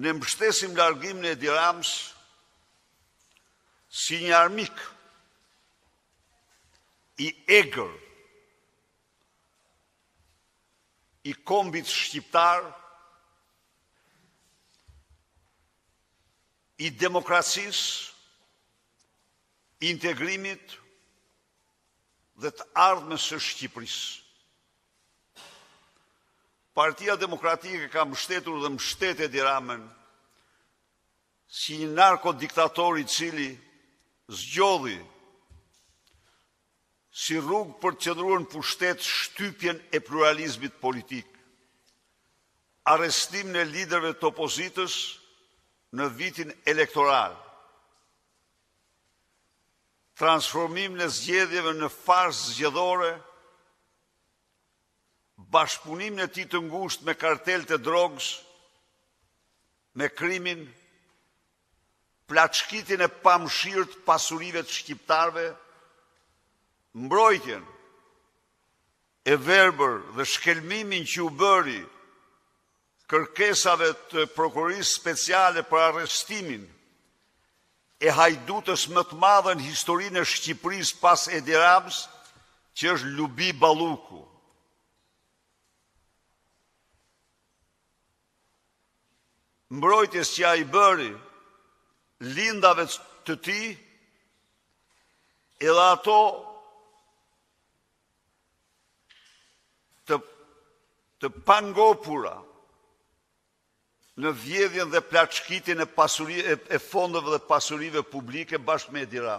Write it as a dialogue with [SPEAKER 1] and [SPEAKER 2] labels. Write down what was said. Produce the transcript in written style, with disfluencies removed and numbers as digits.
[SPEAKER 1] Ne mbështesim largimin e Edi Ramës si një armik i egër i kombit shqiptar, i demokracisë, integrimit dhe të ardhmes së Shqipërisë. Partia Demokratike ka mbështetur dhe mbështet Edi Ramën si një narkodiktator i cili zgjodhi si rrugë për të qëndruar në pushtet shtypjen e pluralizmit politik, arrestimin e liderëve të opozitës në vitin elektoral, transformimin e zgjedhjeve në farsë zgjedhore, bashkëpunimin e tij të ngushtë me kartelet e drogës, me krimin, plaçkitjen e pamëshirë të pasurive të shqiptarëve, mbrojtjen e verbër dhe shkelmimin që u bëri kërkesave të prokurorisë speciale për arrestimin e hajdutës më të madhe në historinë e Shqipërisë pas Edi Ramës, që është Lubi Balluku. Mbrojtjes që ai bëri lindave të tij, edhe ato të pangopura në vjedhjen dhe plaçkitjen e fondeve dhe pasurive publike bashkë me Edi Ramën.